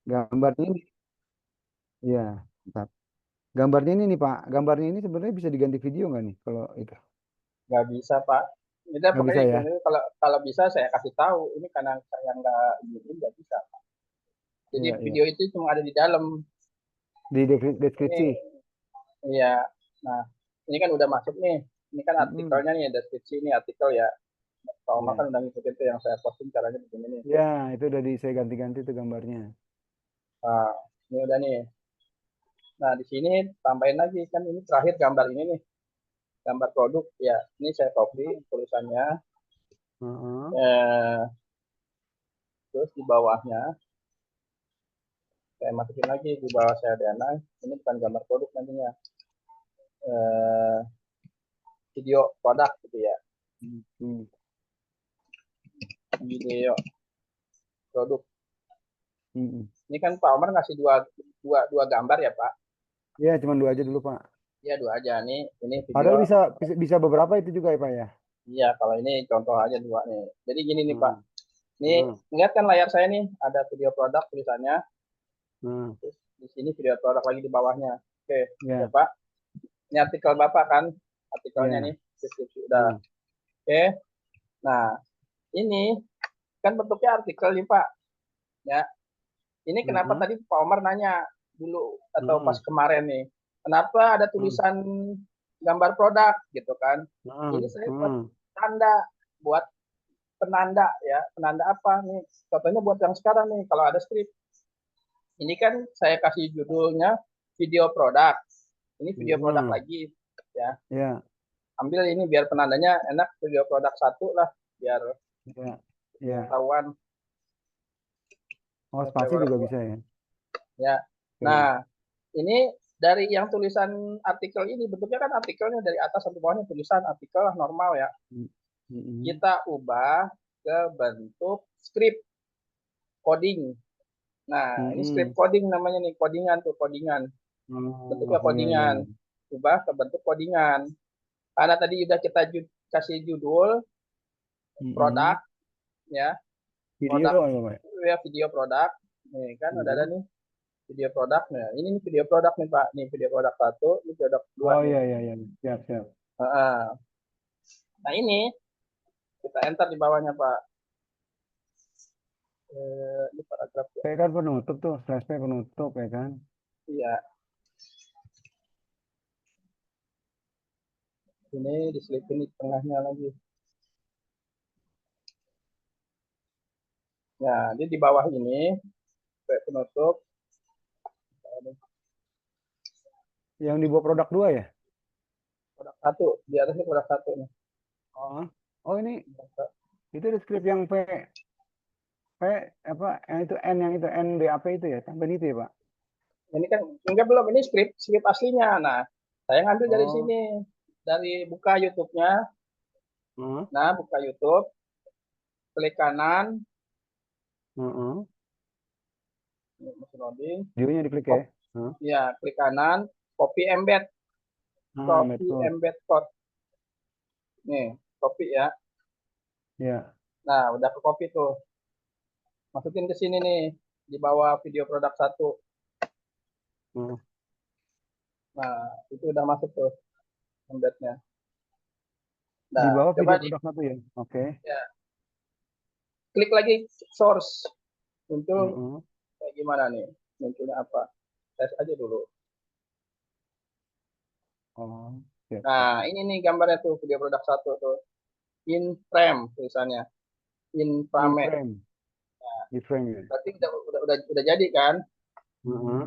Gambarnya ini, ya, mantap. Gambarnya ini nih Pak, gambarnya ini sebenarnya bisa diganti video nggak nih kalau itu? Nggak bisa Pak. Kita Nggak bisa pokoknya ya? kalau kalau bisa saya kasih tahu. Ini karena saya nggak bisa. Jadi Iya, iya. video itu cuma ada di dalam. Di Ini deskripsi. ya. Nah, ini kan udah masuk nih. Ini kan Mm-mm. artikelnya nih, deskripsi ini artikel ya. Kalau makan Ya, udah ngikutin tuh yang saya posting caranya begini nih. ya itu udah saya ganti-ganti tuh gambarnya. Nah, ini udah nih. Nah, di sini tambahin lagi kan ini terakhir gambar ini nih, gambar produk ya. Ini saya copy tulisannya. Heeh. Eh, terus di bawahnya saya masukin lagi di bawah saya dana. Ini bukan gambar produk nantinya. Eh, video produk gitu ya. Hmm. Video produk. Mm-mm. Ini kan Pak Omar ngasih dua gambar ya Pak. Ya, cuma dua aja dulu Pak. Ya dua aja nih. Ini video. Padahal bisa beberapa itu juga ya Pak ya. Iya, kalau ini contoh aja dua nih. Jadi gini nih Pak. Hmm. Ini Hmm. lihat kan layar saya nih, ada video produk tulisannya. Hmm. Terus di sini video produk lagi di bawahnya. Oke, ya Ya, Pak. Ini artikel Bapak kan? Artikelnya nih, ya. deskripsi udah. Hmm. Oke. Nah, ini kan bentuknya artikel nih Pak. Ya, ini kenapa Hmm. tadi Pak Omar nanya dulu atau pas Hmm. kemarin nih, kenapa ada Hmm. tulisan gambar produk gitu kan? Ini Hmm. saya buat Hmm. tanda, buat penanda ya, penanda apa nih? Contohnya buat yang sekarang nih, kalau ada skrip, ini kan saya kasih judulnya video produk. Ini video produk Hmm. lagi ya. Ya, Ambil ini biar penandanya enak video produk satu lah, biar ya, ya. ketahuan Oh, video spasi produk juga dua. bisa ya. Ya. Oke. Nah, ini dari yang tulisan artikel ini bentuknya kan artikelnya dari atas sampai bawahnya tulisan artikel normal ya. Hmm. Hmm. Kita ubah ke bentuk script coding. Nah, ini script Hmm. coding namanya nih, codingan tuh codingan. Bentuknya Oh, iya, iya, codingan. iya. Ubah ke bentuk codingan. Karena tadi udah kita kasih judul produk Hmm. ya, Video produk ya Pak. ya video produk. Nih kan udah ada Hmm. nih video produk. Nah, ini nih video produk nih Pak. Nih video produk satu, ini produk dua Oh, nih. iya, iya, iya. Siap, siap. Nah, ini kita enter di bawahnya Pak. Ini paragraf ya. Saya kan penutup tuh, slash P penutup ya kan. Iya, ini diselipin di tengahnya lagi. Nah, jadi di bawah ini penutup Yang dibawa produk dua ya? produk satu, di atasnya produk satu nih. Oh, oh ini itu di script yang P apa yang itu N yang itu NDAP itu ya, tambahin itu ya Pak. Ini kan enggak belum ini skrip aslinya. Nah, saya ngambil dari Oh, sini, dari buka YouTube-nya. heeh, Nah, buka YouTube, klik kanan, heeh. mesin loading, View-nya diklik ya. copy, Heeh. ya klik kanan, Ah, embed copy code. embed code. Nih, copy ya. Ya. Nah, udah ke copy tuh. Masukin ke sini nih, di bawah video produk satu. Heeh. Nah, itu udah masuk tuh embednya. Di Nah, bawah coba video di produk satu ya. Oke. ya, klik lagi source. Muncul Heeh. kayak gimana nih? Munculnya apa? Tes aja dulu. Oh, siap, siap. Nah, ini nih gambarnya tuh video produk satu tuh. In frame tulisannya. In In frame. frame, di frame ya. Berarti udah jadi kan? Heeh.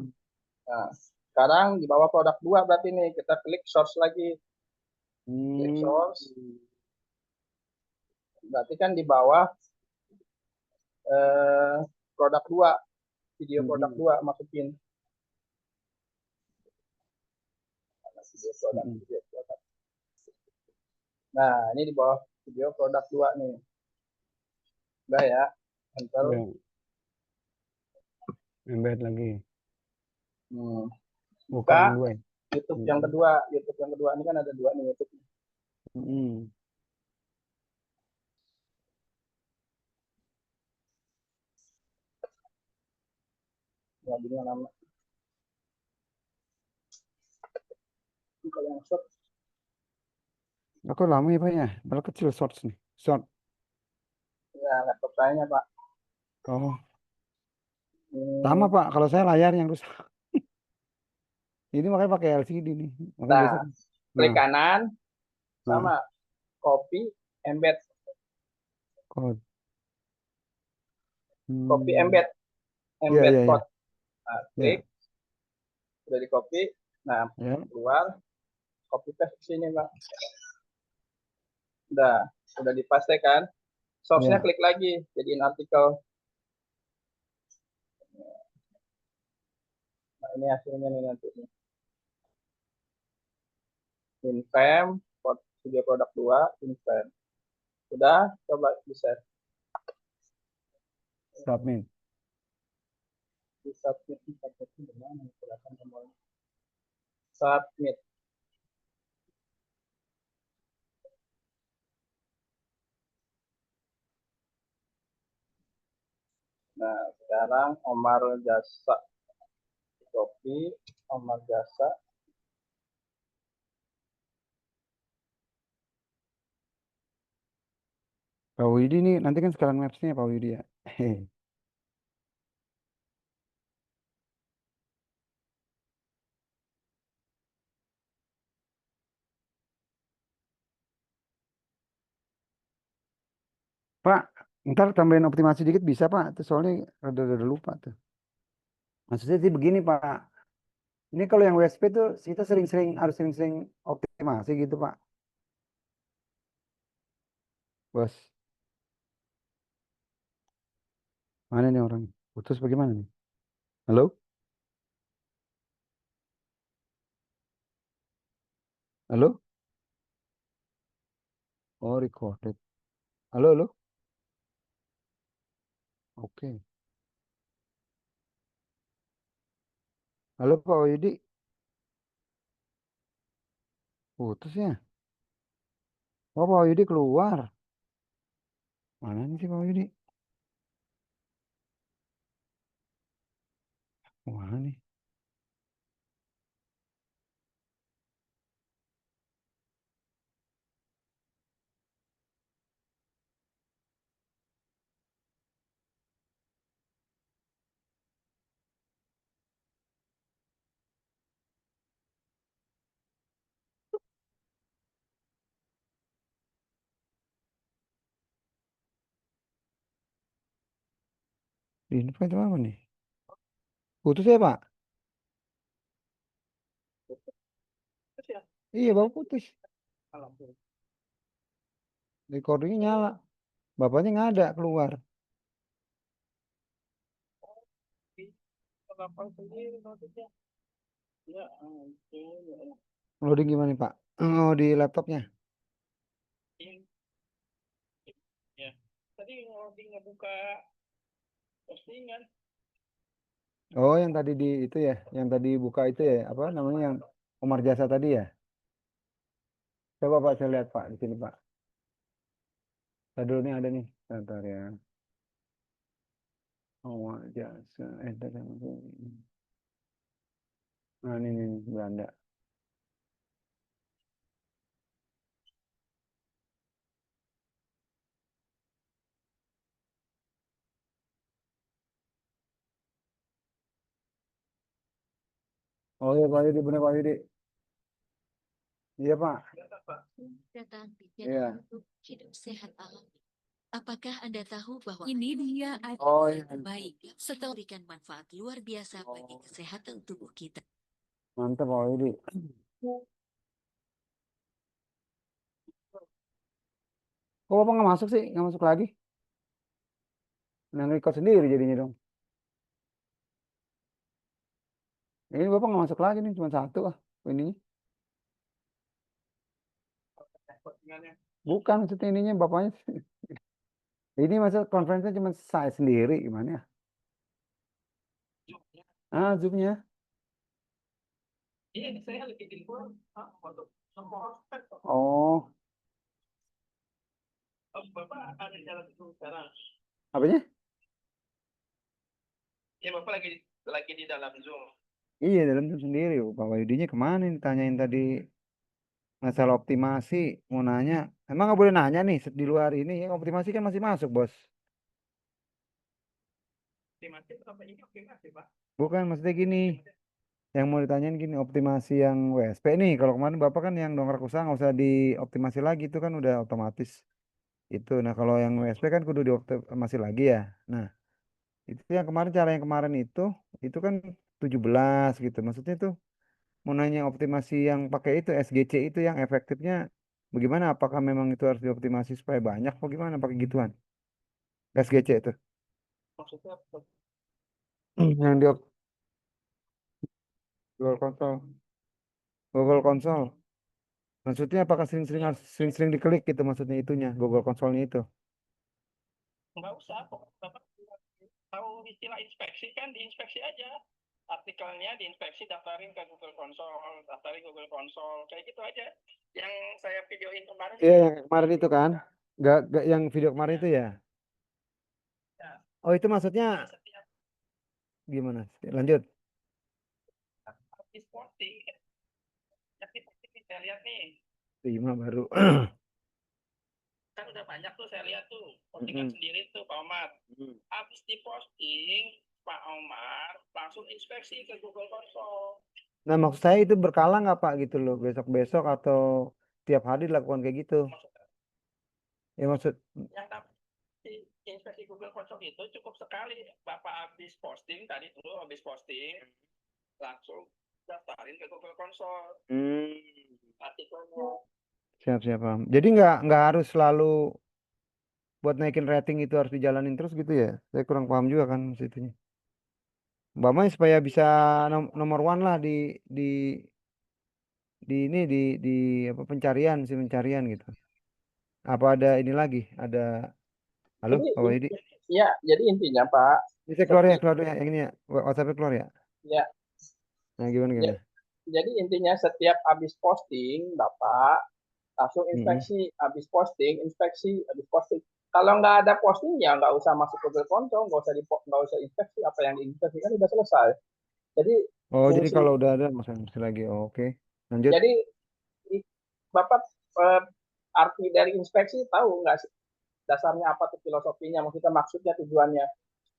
Nah, sekarang di bawah produk dua berarti nih kita klik source lagi. Klik Hmm. source. Berarti kan di bawah eh, produk dua, video produk Mm-mm. dua masukin. Video produk, Mm-mm. video produk. Nah, ini di bawah video produk dua nih. Udah ya. Enter. Ya, embed lagi. Buka Buka yang dua ya. YouTube yang Mm-mm. kedua. YouTube yang kedua ini kan ada dua nih YouTube. Mm-mm. Ya, jadi yang lama. Ini kalau yang short, Aku lama ya Pak ya. Malah kecil shorts nih. Short. ya laptop saya Pak. Oh, sama Ini, Pak. Kalau saya layar yang rusak. Ini makanya pakai LCD nih. Makanya nah, biasa. klik Nah, kanan, nah, sama copy, embed, code. copy, Hmm, embed, ya, embed ya, ya, code. Nah, klik, ya, udah di copy, nah ya, keluar, copy paste ke sini Pak. Udah dipaste kan. Source-nya ya. klik lagi, jadiin artikel. Nah, ini hasilnya nih nanti. Infame, video produk 2, Infame. Udah, coba di-share. Submit. Di-submit, di-submit di mana? Kelihatan tombolnya. Submit. Nah, sekarang Omar Jasa. Copy, Omar Jasa. Pak Widi nih, nanti kan sekarang Maps-nya Pak Widi ya. Pak, ntar tambahin optimasi dikit bisa Pak. Itu soalnya rada lupa tuh. Maksudnya sih begini Pak. Ini kalau yang WSP tuh kita harus sering-sering optimasi gitu Pak. Bos, mana nih orang? Putus bagaimana nih? Halo? Halo? Oh, recorded. Halo, halo? Oke. Halo Pak Widi. Putus ya? Oh, Pak Widi keluar. Mana nih sih Pak Widi? Mana nih? Di info itu apa nih? Putus ya Pak? Terus ya, Iya, Bapak putus. alhamdulillah. Recordingnya nyala. Bapaknya nggak ada keluar. Kenapa sendiri notifnya? Ya, ampun. Loading gimana Pak? Oh, di laptopnya. Ya. Tadi loading ngebuka postingan. Oh, yang tadi di itu ya, yang tadi buka itu ya, apa namanya yang Omar Jasa tadi ya? Coba Pak saya lihat Pak di sini Pak. Tadi dulu nih ada nih. Bentar ya. Omar Jasa. Tadi apa? Nah, ini Belanda. Oh iya Pak Yudi, benar Pak Yudi. Iya Pak. Datang Iya. untuk hidup sehat alami. Apakah Anda tahu bahwa ini dia Oh iya. baik setelah memberikan manfaat luar biasa bagi Oh, kesehatan tubuh kita? mantap Pak Yudi. Kok Bapak nggak masuk sih? Nggak masuk lagi? Nah, record sendiri jadinya dong. Ini Bapak nggak masuk lagi nih, cuma satu ah. Ini Postingannya. bukan maksudnya ininya Bapaknya. Ini masa konferensinya cuma saya sendiri gimana ya? Ah, Zoom-nya. Iya, saya lagi di luar. Untuk semua Oh, Bapak ada jalan itu sekarang. apanya? Ya, Bapak lagi lagi di dalam Zoom. Iya, dalam Zoom sendiri. Pak Wahyudinya kemana nih? Tanyain tadi masalah optimasi. Mau nanya. Emang nggak boleh nanya nih di luar ini. Ya, optimasi kan masih masuk, Bos. Optimasi apa ini optimasi, Pak? Bukan, maksudnya gini. Yang mau ditanyain gini, optimasi yang WSP nih. Kalau kemarin Bapak kan yang dongkrak usaha nggak usah dioptimasi lagi. Itu kan udah otomatis. Itu. Nah, kalau yang WSP kan kudu dioptimasi lagi ya. Nah, itu yang kemarin, cara yang kemarin itu kan 17 gitu. Maksudnya itu mau nanya optimasi yang pakai itu SGC itu yang efektifnya bagaimana? Apakah memang itu harus dioptimasi supaya banyak atau gimana pakai gituan? SGC itu. Maksudnya Yang di Google Console. Google Console. Maksudnya apakah sering-sering diklik gitu maksudnya itunya Google Console-nya itu. nggak usah, Bapak tahu istilah inspeksi kan diinspeksi aja. Artikelnya diinspeksi, daftarin ke Google Console, daftarin Google Console, kayak gitu aja. Yang saya videoin kemarin. Iya, yang kemarin itu kan. Gak yang video kemarin itu ya. Ya, Oh, itu maksudnya setiap gimana? Lanjut. habis posting, jadi saya lihat nih, 5 baru. kan udah banyak tuh saya lihat tuh postingan sendiri tuh Pak Omar. Habis diposting Pak Omar langsung inspeksi ke Google Console. Nah, maksud saya itu berkala nggak Pak gitu loh, besok-besok atau tiap hari dilakukan kayak gitu. Ya maksud, Yang di inspeksi Google Console itu cukup sekali. Bapak habis posting tadi tuh, habis posting langsung daftarin ke Google Console artikelnya. siap-siap paham. Jadi nggak harus selalu buat naikin rating itu harus dijalanin terus gitu ya. Saya kurang paham juga kan situnya. Mbak Mai supaya bisa nomor one lah di ini di apa pencarian si pencarian gitu. Apa ada ini lagi? Ada halo Jadi Pak Wahyudi? ya, jadi intinya Pak, Ini saya keluar ya yang ini ya. WhatsApp keluar ya. ya, Nah, gimana ya, gimana? jadi intinya setiap habis posting Bapak langsung Mm-mm. inspeksi, habis posting inspeksi, habis posting. Kalau nggak ada posting ya nggak usah masuk Google Console, nggak usah inspeksi, apa yang diinspeksi kan udah selesai. Jadi Oh, jadi fungsi, kalau udah ada masih lagi. Oh, oke. Lanjut. jadi Bapak arti dari inspeksi tahu nggak sih dasarnya apa tuh filosofinya, maksudnya tujuannya.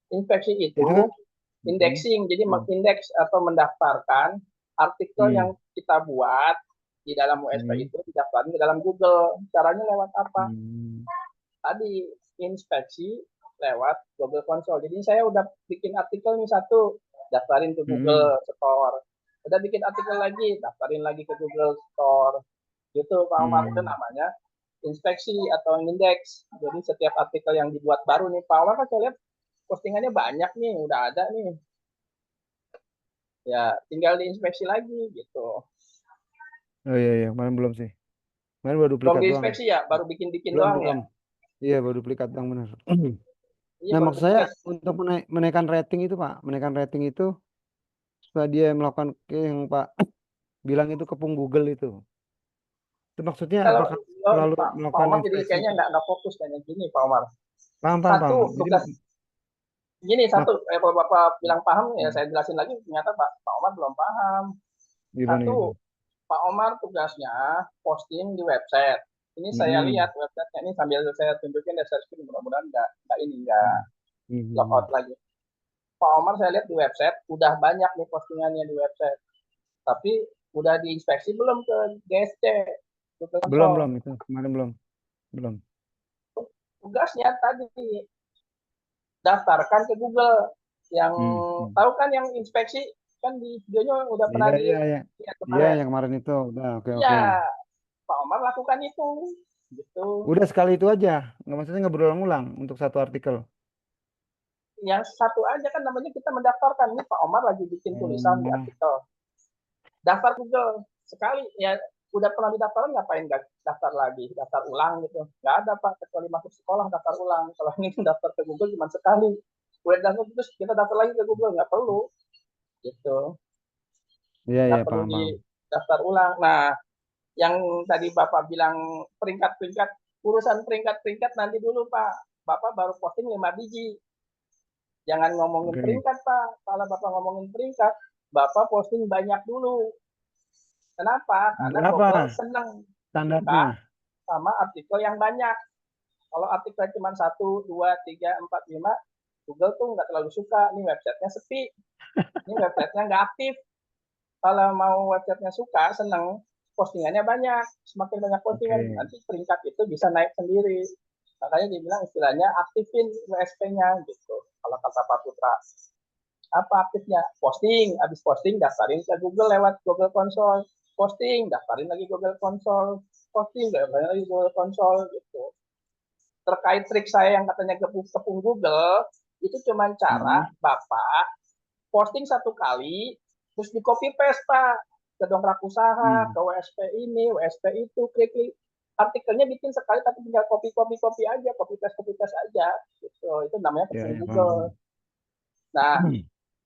Inspeksi Itu kan itu mm-mm. indexing, jadi Mm. mengindeks atau mendaftarkan artikel yang Mm. kita buat di dalam USP Mm. itu didaftarin ke dalam Google. Caranya lewat apa? Mm. Tadi inspeksi lewat Google Console. Jadi saya udah bikin artikel nih satu, daftarin ke Mm. Google Store. Udah bikin artikel lagi, daftarin lagi ke Google Store. Gitu Pak Omar, itu Mm. namanya inspeksi atau indeks. Jadi setiap artikel yang dibuat baru nih, Pak Omar kan saya lihat postingannya banyak nih, udah ada nih. Ya, tinggal diinspeksi lagi gitu. Oh iya iya, kemarin belum sih. Kemarin baru Belum duplikat doang. diinspeksi ya, baru bikin-bikin Belum doang ya. belum. Iya, baru duplikat doang benar. Iya, Nah, baru maksud saya duplikat. untuk menaikkan rating itu, Pak, menaikkan rating itu supaya dia melakukan kayak yang Pak bilang itu kepung Google itu. Itu maksudnya Kalau apakah selalu Pak melakukan Omar jadi inspeksi kayaknya itu? nggak fokus kayaknya gini Pak Omar. Paham, paham, Satu paham. Jadi tugas gini mak satu, kalau Bapak bilang paham ya saya jelasin lagi. Ternyata Pak Omar belum paham. gimana Satu, gimana? Pak Omar tugasnya posting di website. Ini saya Mm-mm. lihat websitenya ini sambil saya tunjukin di share screen, mudah-mudahan nggak Mm-mm. logout lagi. Pak Omar saya lihat di website udah banyak nih postingannya di website, tapi udah diinspeksi belum ke GSC, Google Belum Console. belum itu kemarin belum belum. Tugasnya tadi daftarkan ke Google. Yang Hmm. tahu kan yang inspeksi kan di videonya udah Iya pernah iya iya. dilihat Iya kemarin. yang kemarin itu udah oke Iya, oke. Pak Omar lakukan itu, gitu. Udah sekali itu aja. Nggak maksudnya nggak berulang-ulang untuk satu artikel. Yang satu aja kan namanya kita mendaftarkan. Ini Pak Omar lagi bikin tulisan di Oh. artikel. Daftar Google sekali ya, udah pernah didaftar ngapain nggak daftar lagi, daftar ulang gitu. Nggak ada Pak, kecuali masuk sekolah daftar ulang. Kalau ini daftar ke Google cuma sekali. Udah daftar terus kita daftar lagi ke Google, nggak perlu gitu. Iya iya Nggak perlu paham di paham. daftar ulang. Nah, yang tadi Bapak bilang peringkat-peringkat, urusan peringkat-peringkat nanti dulu Pak. Bapak baru posting 5 biji. Jangan ngomongin Oke. peringkat, Pak. Kalau Bapak ngomongin peringkat, Bapak posting banyak dulu. Kenapa? Karena Berapa Google senang standarnya? suka sama artikel yang banyak. Kalau artikel cuma 1, 2, 3, 4, 5, Google tuh nggak terlalu suka. Ini websitenya sepi. Ini websitenya nggak aktif. Kalau mau websitenya suka, seneng, postingannya banyak. Semakin banyak postingan, Oke. nanti peringkat itu bisa naik sendiri. Makanya dibilang istilahnya aktifin WSP-nya gitu. Kalau kata Pak Putra. Apa aktifnya? Posting. Habis posting, daftarin ke Google lewat Google Console. Posting, daftarin lagi Google Console. Posting, daftarin lagi Google Console gitu. Terkait trik saya yang katanya kepung Google, itu cuma cara Bapak posting satu kali, terus di copy paste Pak, ke dongkrak usaha, ke WSP ini, WSP itu, klik artikelnya bikin sekali tapi tinggal copy aja, copy paste aja, gitu. Itu namanya Ya, kepung ya, Google. Nah,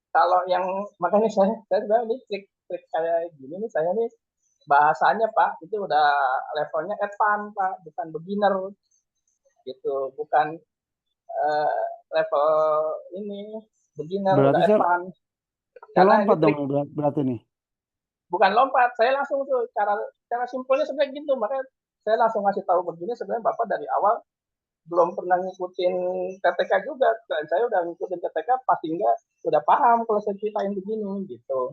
kalau yang makanya saya sebenarnya ini trik kayak gini nih, saya nih bahasanya Pak itu udah levelnya advance Pak, bukan beginner gitu, bukan level ini beginner, udah Berarti advance. saya Karena ini lompat dong trik, berarti nih. bukan lompat, saya langsung tuh cara simpelnya sebenarnya gitu, makanya saya langsung ngasih tahu begini. Sebenarnya Bapak dari awal belum pernah ngikutin TTK juga, dan saya udah ngikutin TTK pasti enggak udah paham kalau saya ceritain begini gitu.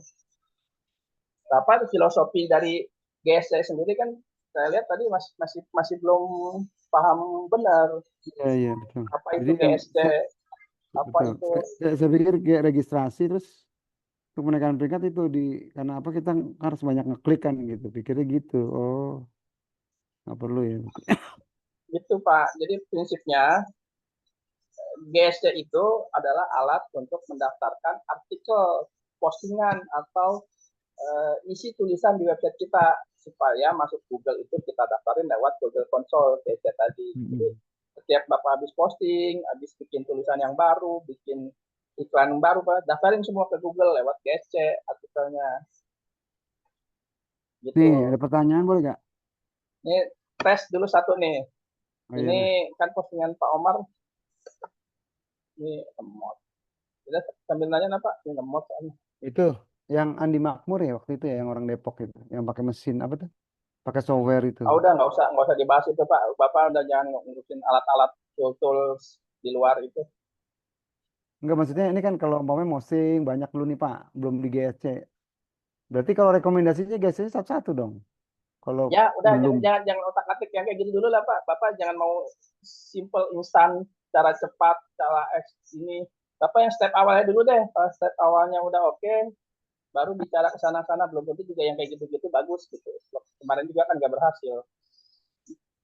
Bapak filosofi dari GSC sendiri kan saya lihat tadi masih belum paham benar Iya, iya, betul. apa Jadi itu yang GSC, apa betul. itu. Saya pikir kayak registrasi terus untuk menekan peringkat itu karena apa kita harus banyak ngeklik kan gitu. Pikirnya gitu. Oh, nggak perlu ya. Gitu Pak. Jadi prinsipnya GSC itu adalah alat untuk mendaftarkan artikel, postingan atau isi tulisan di website kita supaya masuk Google itu kita daftarin lewat Google Console GSC tadi. Jadi setiap Bapak habis posting, habis bikin tulisan yang baru, bikin iklan baru, Pak, daftarin semua ke Google lewat GSC artikelnya. Gitu. Nih, ada pertanyaan boleh nggak? Ini tes dulu satu nih. Oh iya, Ini nah. kan postingan Pak Omar. Ini lemot. Kita sambil nanya apa? Ini lemot. Itu yang Andi Makmur ya waktu itu ya, yang orang Depok itu, yang pakai mesin apa tuh? Pakai software itu. Ah, udah nggak usah dibahas itu Pak. Bapak udah jangan ngurusin alat-alat tools di luar itu. Enggak, maksudnya ini kan kalau umpamanya mosing banyak dulu nih Pak, belum di GSC. Berarti kalau rekomendasinya GSC satu-satu dong. Kalau Ya udah belum. jangan otak-atik yang kayak gitu dulu lah Pak. Bapak jangan mau simple instan, cara cepat, cara ini. Bapak yang step awalnya dulu deh. Kalau step awalnya udah oke, baru bicara ke sana-sana. Belum tentu juga yang kayak gitu-gitu bagus gitu. Kemarin juga kan nggak berhasil.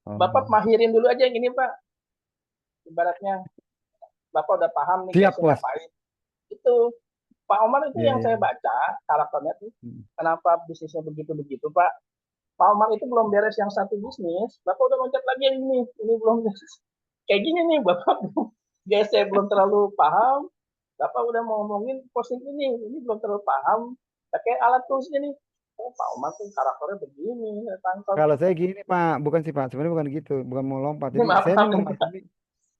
Bapak Oh. mahirin dulu aja yang ini Pak. Ibaratnya Bapak udah paham nih Siap, guysnya Bos. ngapain. Itu Pak Omar itu Iya, yang iya. saya baca karakternya tuh. Kenapa bisnisnya begitu-begitu Pak? Pak Omar itu belum beres yang satu bisnis, Bapak udah loncat lagi yang ini belum beres. Kayak gini nih, Bapak belum, guys saya belum terlalu paham, Bapak udah mau ngomongin posting ini belum terlalu paham, pakai alat toolsnya nih. Oh, Pak Omar tuh karakternya begini, tangkap. Kalau saya gini Pak, bukan sih Pak, sebenarnya bukan gitu, bukan mau lompat. Ini Jadi maaf, saya paham nih nih, Pak. memahami,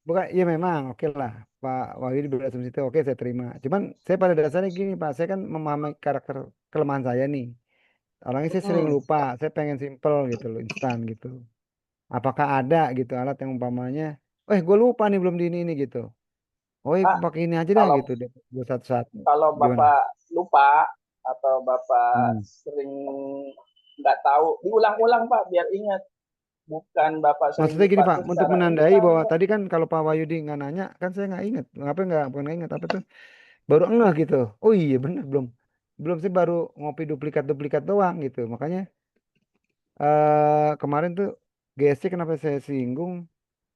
bukan, iya memang, oke lah, Pak Wahyudi berasumsi itu, oke saya terima. Cuman saya pada dasarnya gini Pak, saya kan memahami karakter kelemahan saya nih. Orangnya saya sering lupa, saya pengen simple gitu loh, instan gitu. Apakah ada gitu alat yang umpamanya, gue lupa nih belum di ini gitu. Oh, iya, Pak, pakai ini aja dah kalau gitu, buat satu-satu. kalau Gimana? Bapak lupa atau Bapak Hmm. sering nggak tahu, diulang-ulang Pak biar ingat. Bukan Bapak sering Maksudnya gini lupa Pak, tuh untuk secara menandai instan. bahwa tadi kan kalau Pak Wahyudi nggak nanya, kan saya nggak inget. Ngapain nggak, bukan nggak inget, apa tuh? Baru enggak gitu. Oh iya bener, belum. Belum sih, baru ngopi duplikat-duplikat doang gitu. Makanya kemarin tuh GSC kenapa saya singgung,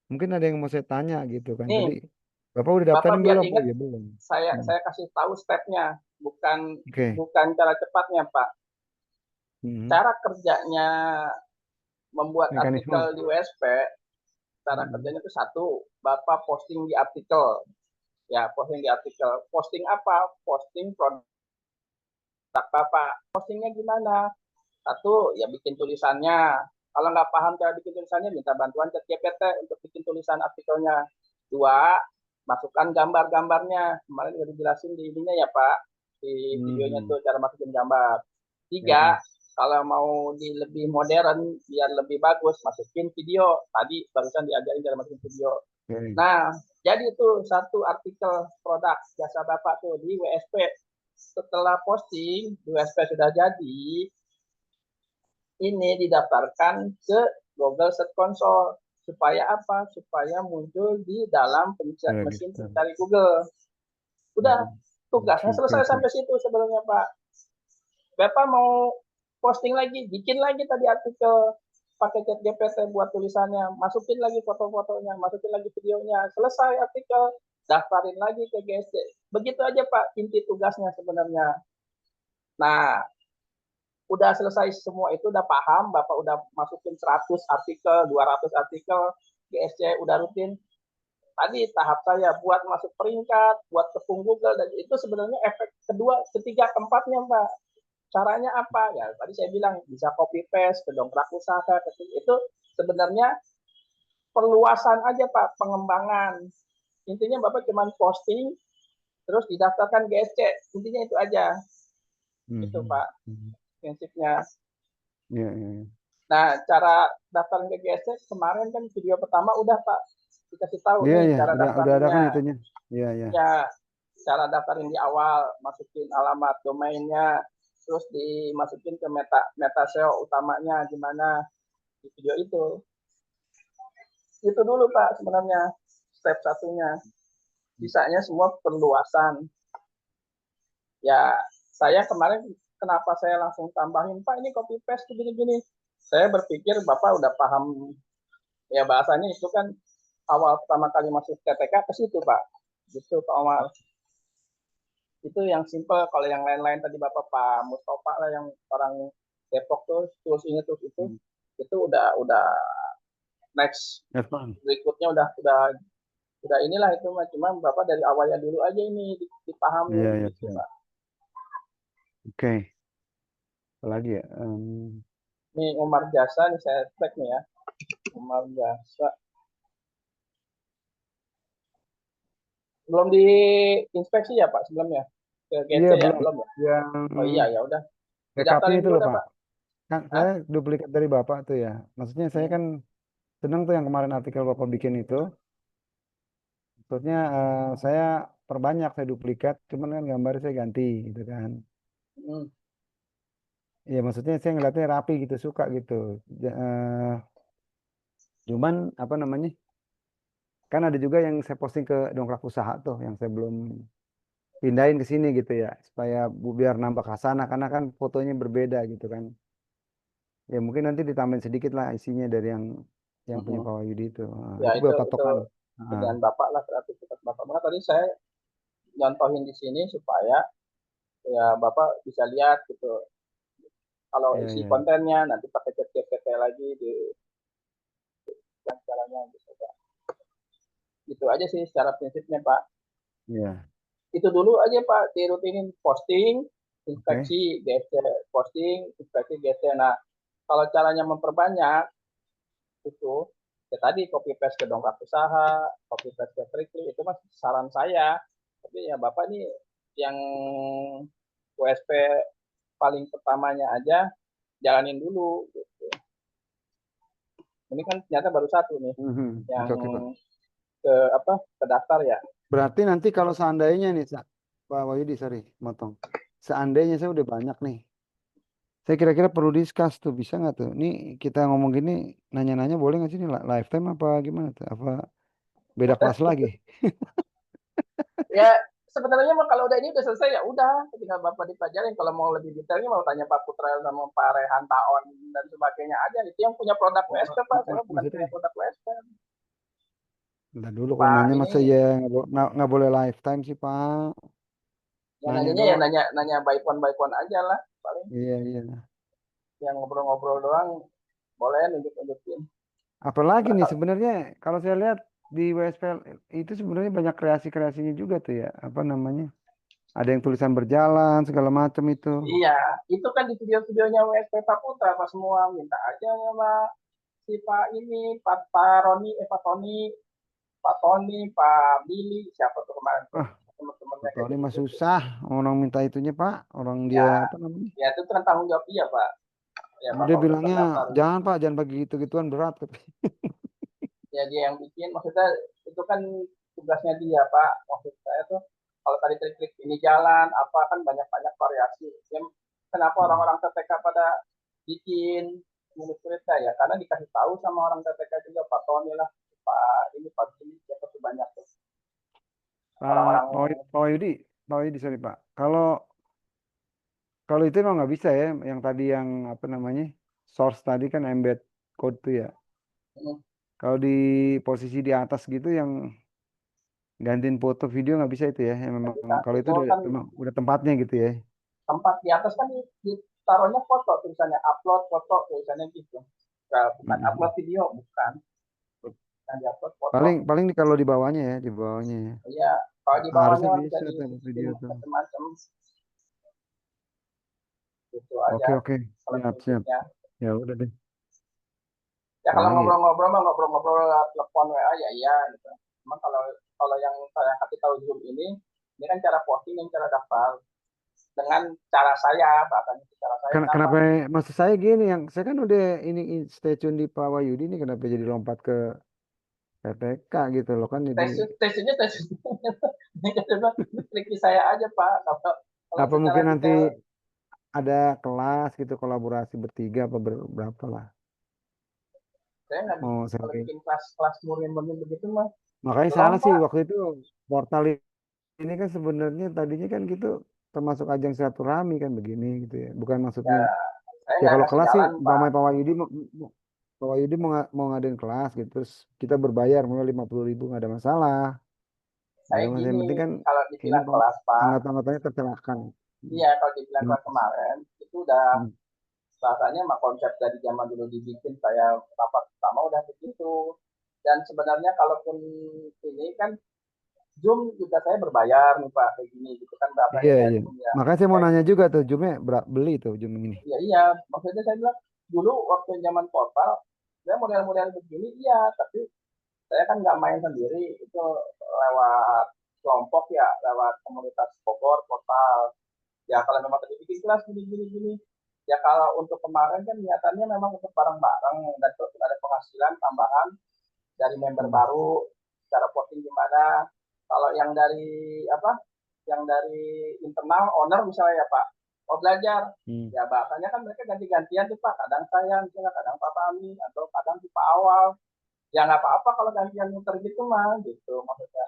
mungkin ada yang mau saya tanya gitu kan. Tadi Nih, Bapak udah Bapak daftarin biar belum? Oh ingat, iya belum. Hmm. saya kasih tahu stepnya, bukan Oke. bukan cara cepatnya Pak. Hmm. Cara kerjanya membuat Mekanisme. artikel di WSP, cara Hmm. kerjanya itu satu, Bapak posting di artikel, ya posting di artikel. Posting apa? Posting produk Bapak. Postingnya gimana? Satu, ya bikin tulisannya. Kalau nggak paham cara bikin tulisannya, minta bantuan ChatGPT untuk bikin tulisan artikelnya. Dua, masukkan gambar-gambarnya. Kemarin udah dijelasin di ininya ya Pak, di videonya tuh cara masukin gambar. 3, kalau mau di lebih modern biar lebih bagus, masukin video. Tadi barusan diajarin cara masukin video. Nah, jadi itu satu artikel produk jasa Bapak tuh di WSP. Setelah posting, di WSP sudah jadi, ini didaftarkan ke Google Search Console. Supaya apa? Supaya muncul di dalam mesin pencari Google. Udah, tugasnya selesai sampai situ sebenarnya Pak. Bapak mau posting lagi, bikin lagi tadi artikel pakai chat GPT buat tulisannya, masukin lagi foto-fotonya, masukin lagi videonya, selesai artikel, daftarin lagi ke GSC. Begitu aja Pak, inti tugasnya sebenarnya. Nah, udah selesai semua itu, udah paham, Bapak udah masukin 100 artikel, 200 artikel, GSC udah rutin. Tadi tahap saya buat masuk peringkat, buat tepung Google, dan itu sebenarnya efek kedua, ketiga, keempatnya Pak. Caranya apa? Ya tadi saya bilang bisa copy paste ke dongkrak usaha, itu sebenarnya perluasan aja Pak, pengembangan. Intinya Bapak cuma posting, terus didaftarkan GSC, intinya itu aja. Itu Pak, prinsipnya. Nah, cara daftar ke GSC kemarin kan video pertama udah Pak, dikasih tahu nih cara daftarnya. Udah ada kan itunya. Ya, cara daftarin di awal, masukin alamat domainnya, terus dimasukin ke meta SEO utamanya gimana di video itu. Itu dulu Pak sebenarnya step satunya. Sisanya semua perluasan. Ya, saya kemarin kenapa saya langsung tambahin Pak ini copy paste gini-gini. Saya berpikir Bapak udah paham ya bahasanya itu kan awal pertama kali masuk TTK ke situ Pak. Gitu Pak Omar. Itu yang simple. Kalau yang lain-lain tadi Bapak Pak Mustafa lah yang orang Depok tuh tools ini tools itu udah next berikutnya udah inilah itu cuma Bapak dari awalnya dulu aja ini dipahami gitu Pak. Oke. Apalagi ya. Ini Umar Jasa nih saya cek nih ya. Umar Jasa. Belum diinspeksi ya Pak sebelumnya? Ke GC ya belum ya? Oh iya ya udah. Backupnya itu loh Pak. Kan saya duplikat dari Bapak tuh ya. Maksudnya saya kan senang tuh yang kemarin artikel Bapak bikin itu. Maksudnya saya perbanyak, saya duplikat, cuman kan gambarnya saya ganti gitu kan. Iya maksudnya saya ngeliatnya rapi gitu, suka gitu. Cuman apa namanya? Kan ada juga yang saya posting ke dongkrak usaha tuh, yang saya belum pindahin ke sini gitu ya, supaya biar nambah khasana karena kan fotonya berbeda gitu kan. Ya mungkin nanti ditambahin sedikit lah isinya dari yang punya Pak Wahyudi itu. Ya Itu buat patokan. dengan Bapak lah kreativitas Bapak. Maka tadi saya nyontohin di sini supaya ya Bapak bisa lihat gitu. Kalau isi kontennya nanti pakai chat GPT lagi di caranya gitu Pak. Gitu aja sih secara prinsipnya Pak. Iya. Itu dulu aja Pak, dirutinin posting, inspeksi, GC, posting, inspeksi, GC. Nah, kalau caranya memperbanyak itu ya tadi copy paste ke dongkrak usaha, copy paste ke Trikly, itu masih saran saya. Tapi ya Bapak nih yang USP paling pertamanya aja jalanin dulu gitu. Ini kan ternyata baru satu nih yang ke daftar ya. Berarti nanti kalau seandainya nih Pak Wahyudi, sorry motong. Seandainya saya udah banyak nih. Saya kira-kira perlu discuss tuh, bisa nggak tuh? Nih kita ngomong gini, nanya-nanya boleh nggak sih ini lifetime apa gimana tuh? Apa beda kelas lagi? Ya sebenarnya mah kalau udah ini udah selesai ya udah, tinggal Bapak dipelajarin. Kalau mau lebih detailnya mau tanya Pak Putra sama Pak Rehan Taon dan sebagainya aja. Itu yang punya produk WSP Pak, saya bukan punya produk WSP. Entar dulu kalau nanya masa ya nggak boleh lifetime sih Pak. Ya nanyanya ya nanya by phone aja lah paling. Iya. Yang ngobrol-ngobrol doang boleh nunjuk-nunjukin. Apalagi nih sebenarnya kalau saya lihat di WSPL itu sebenarnya banyak kreasi-kreasinya juga tuh ya. Apa namanya? Ada yang tulisan berjalan segala macam itu. Iya, itu kan di video-videonya WSP Pak Putra Pak semua minta aja sama si Pak ini Pak Roni Pak Tony Pak Tony, Pak Billy, siapa tuh kemarin tuh Ah, teman-temannya betul kayak ini mah gitu-gitu. susah. Orang minta itunya Pak. Orang dia Ya, apa namanya? ya itu kan tanggung jawab dia Pak. Ya Pak Dia kalau udah bilangnya terdaftar, jangan Pak, jangan bagi gitu-gituan berat. Tapi ya dia yang bikin. Maksudnya itu kan tugasnya dia Pak. Maksud saya tuh kalau tadi trik-trik ini jalan, apa kan banyak-banyak variasi. Ya, kenapa orang-orang TTK pada bikin murid-muridnya ya? Karena dikasih tahu sama orang TTK juga Pak Tony lah, Pak ini Pak ini siapa tuh banyak tuh Pak orang-orang. Pak Wahyudi, Pak Wahyudi sorry Pak. Kalau kalau itu emang nggak bisa ya. Yang tadi yang apa namanya source tadi kan embed code tuh ya. Hmm, Kalau di posisi di atas gitu yang gantiin foto video nggak bisa itu ya. Yang memang bisa. kalau itu Itu kan memang udah tempatnya gitu ya. tempat di atas kan ditaruhnya foto tulisannya upload foto tulisannya gitu. Nah, bukan upload Mm-mm. video, bukan yang diupload foto. Paling paling kalau di bawahnya ya, di bawahnya ya. Iya, kalau di bawahnya Harusnya bisa bisa tuh dibikin video tuh. macam-macam gitu aja Oke oke, kalau siap siap. prinsipnya. Ya udah deh. Ya kalau Apalagi ya. ngobrol-ngobrol mah ngobrol-ngobrol lewat telepon WA ya iya gitu. Emang kalau kalau yang saya kasih tahu Zoom ini kan cara posting yang cara daftar dengan cara saya bahkan itu cara saya kenapa Kenapa maksud saya gini yang saya kan udah ini stay tune di Pak Wahyudi ini kenapa jadi lompat ke PPK gitu loh kan jadi tesnya klik di saya aja Pak kalau kalau apa secara mungkin nanti detail ada kelas gitu kolaborasi bertiga apa berapa lah saya nggak mau kalau sharing. bikin kelas murni begitu mah Makanya belum salah sih Pak. waktu itu portal ini kan sebenarnya tadinya kan gitu termasuk ajang silaturahmi kan begini gitu ya. Bukan Ya maksudnya saya ya nggak kalau kasih kelas sih jalan Pak. Pak Wahyudi Pak Wahyudi mau ngadain kelas gitu terus kita berbayar mulai 50.000 nggak ada masalah. Nggak Saya ada masalah yang gini penting kan kalau ini dibilang kelas Pak, anggota-anggotanya tercelakakan. iya kalau dibilang Hmm. kelas kemarin itu udah Hmm. bahasanya mah konsep dari zaman dulu dibikin saya rapat pertama udah begitu. Dan sebenarnya kalaupun ini kan Zoom juga saya berbayar nih Pak kayak gini gitu kan bahasanya Iya, kayak iya. Zoom ya. Makanya saya mau Kayak, nanya juga tuh, Jumnya beli tuh Jum ini. iya iya maksudnya saya bilang dulu waktu zaman portal saya model-model begini iya tapi saya kan nggak main sendiri itu lewat kelompok ya lewat komunitas Bogor portal ya kalau memang tadi bikin kelas gini ya kalau untuk kemarin kan niatannya memang untuk bareng-bareng dan terus ada penghasilan tambahan dari member Hmm. baru cara posting gimana kalau yang dari apa yang dari internal owner misalnya ya Pak mau belajar Hmm. ya bahasanya kan mereka ganti-gantian tuh Pak kadang saya misalnya kadang Pak Tani atau kadang si Pak Awal ya nggak apa-apa kalau gantian muter gitu mah gitu maksudnya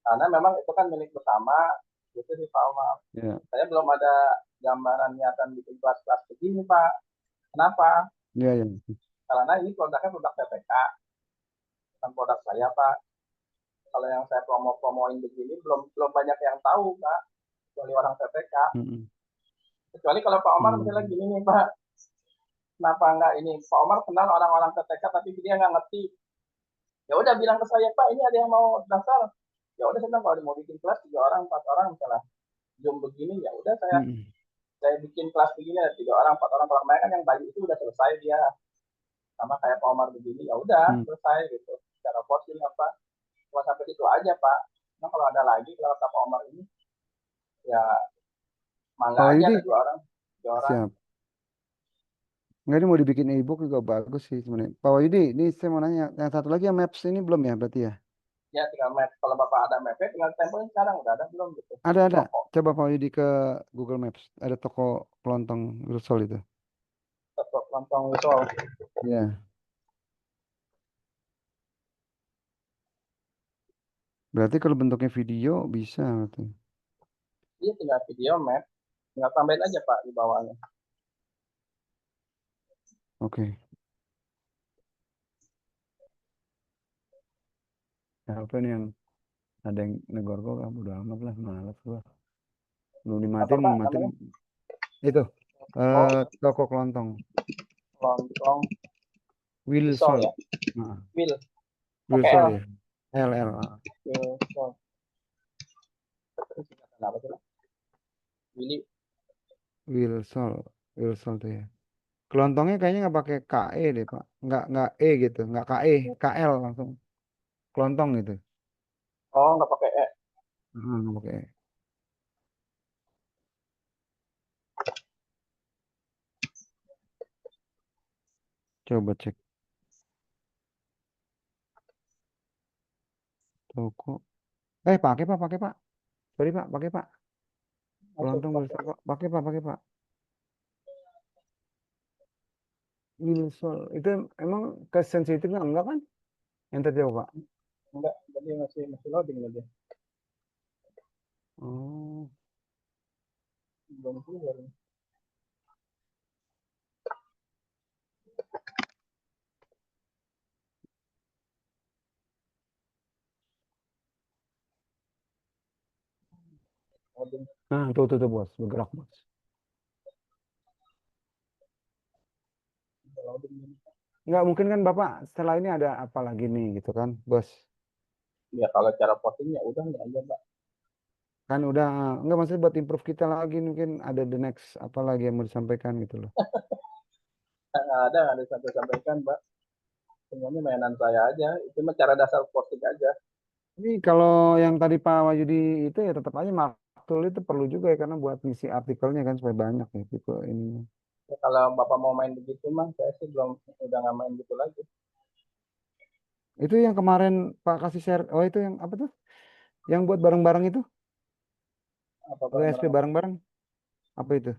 karena memang itu kan milik bersama gitu sih Pak Omar Ya, saya belum ada gambaran niatan bikin kelas-kelas begini Pak kenapa ya, ya. karena ini produknya produk PPK bukan produk saya Pak kalau yang saya promoin begini belum belum banyak yang tahu Pak kecuali orang PPK Hmm. kecuali kalau Pak Omar misalnya Hmm. gini nih Pak kenapa enggak ini Pak Omar kenal orang-orang PPK tapi dia nggak ngerti ya udah bilang ke saya Pak ini ada yang mau daftar ya udah saya bilang kalau mau bikin kelas 3 orang 4 orang misalnya Zoom begini ya udah Hmm. saya bikin kelas begini ada 3 orang 4 orang kalau kemarin kan yang bayi itu udah selesai dia sama kayak Pak Omar begini ya udah Hmm. selesai gitu cara posting apa cuma sampai situ aja Pak nah kalau ada lagi kalau kata Pak Omar ini ya mangga Pak aja Wahyudi ada 2 orang 3 orang siap. Nggak ini mau dibikin e-book juga bagus sih sebenarnya. Pak Wahyudi, ini saya mau nanya, yang satu lagi yang Maps ini belum ya berarti ya? ya tinggal map kalau Bapak ada mapnya tinggal tempelin sekarang udah ada belum gitu Ada. toko Coba Pak Wahyudi ke Google Maps. Ada toko kelontong Rusol itu. toko lontong risol Ya. Berarti kalau bentuknya video bisa berarti. dia tinggal video map tinggal tambahin aja Pak di bawahnya Oke. Ya, apa nih yang ada yang negor kok, udah amat lah, malas gua. Belum apa dimatiin, Pak mau matiin. namanya Itu, oh toko kelontong. lontong risol Wilsol. ya Nah, Will pakai Wilsol L ya. LL. Wilson terus singkatan apa sih Willy Wilsol. Wilsol tuh ya. Kelontongnya kayaknya nggak pakai KE deh, Pak. Nggak E gitu. Nggak KE. KL langsung. kelontong gitu. Oh, nggak pakai E. Oke. Coba cek toko. Pakai Pak. Sorry Pak, pakai Pak. Masuk Kelontong pakai. besar Pak. Pakai Pak. Gilsol. Itu emang ke sensitifnya enggak kan? Yang tadi apa, Pak? Enggak, jadi masih loading lagi. Oh. Belum keluar. Loading, Nah, tuh bos, bergerak bos. loading. Nggak mungkin kan Bapak setelah ini ada apa lagi nih gitu kan, bos? Ya kalau cara postingnya udah nggak aja, Pak. Kan udah nggak maksudnya buat improve kita lagi mungkin ada the next apa lagi yang mau disampaikan gitu loh. Nggak ada sampai sampaikan, Pak. Semuanya mainan saya aja. Itu mah cara dasar posting aja. Ini kalau yang tadi Pak Wahyudi itu ya tetap aja maktul itu perlu juga ya karena buat ngisi artikelnya kan supaya banyak nih gitu ini. Ya, kalau Bapak mau main begitu mah, saya sih belum udah nggak main gitu lagi. Itu yang kemarin Pak kasih share, oh itu yang apa tuh? Yang buat bareng-bareng itu, Apa WSP barang-barang? bareng-bareng, apa itu?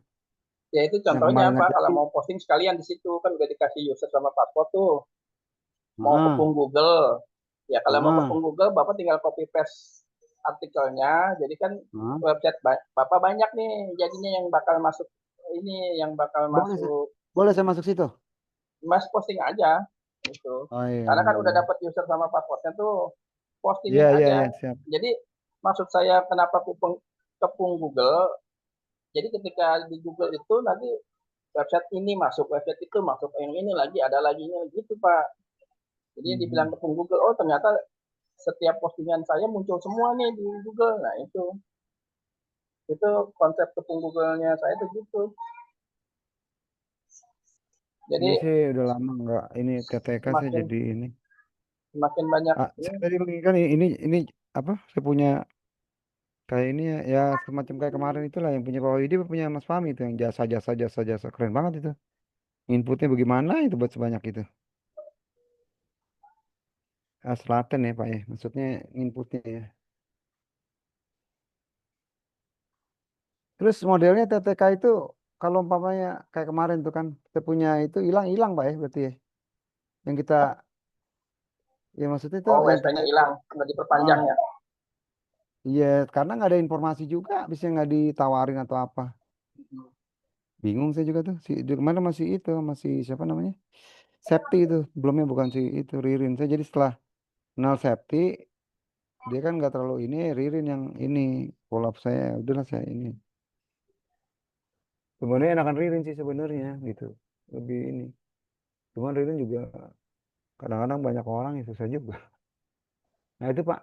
Ya itu Yang contohnya kemarin apa? Kalau ngajakin. mau posting sekalian di situ kan udah dikasih user sama password tuh. Mau Ah, kepung Google. Ya kalau mau ah, kepung Google, Bapak tinggal copy paste artikelnya. Jadi kan ah. website Bapak banyak nih jadinya yang bakal masuk ini yang bakal Boleh, masuk boleh saya masuk situ. Mas posting aja gitu. Oh iya, Karena kan iya, udah iya. dapat user sama passwordnya tuh Iya, postingin iya, aja. iya, siap. Jadi maksud saya kenapa kepung Google? Jadi ketika di Google itu nanti website ini masuk, website itu masuk, yang ini lagi ada lagi ini gitu Pak. Jadi dibilang Mhm. kepung Google, oh ternyata setiap postingan saya muncul semua nih di Google. Nah itu konsep kepung Google-nya saya tuh gitu. Jadi Ini sih udah lama nggak ini TTK saya semakin jadi ini. semakin banyak Saya ini tadi kan ini apa? Saya punya kayak ini ya, ya semacam kayak kemarin itulah yang punya Pak Widi punya Mas Fahmi itu yang jasa keren banget itu. Inputnya bagaimana itu buat sebanyak itu? Selatan ya Pak ya, maksudnya inputnya ya. Terus modelnya TTK itu kalau umpamanya kayak kemarin tuh kan kita punya itu hilang Pak ya berarti ya. Yang kita ya maksudnya itu oh yang WSP-nya TTK. hilang, nggak diperpanjang ya. Iya, karena nggak ada informasi juga, bisa nggak ditawarin atau apa. Bingung saya juga tuh. Di kemana masih itu, masih siapa namanya? Septi itu, belumnya bukan si itu Ririn. Saya jadi setelah kenal Septi, dia kan nggak terlalu ini, Ririn yang ini kolab saya. Udahlah saya ini. Sebenarnya enakan Ririn sih sebenarnya gitu. Lebih ini. Cuman Ririn juga kadang-kadang banyak orang yang susah juga. Nah itu Pak,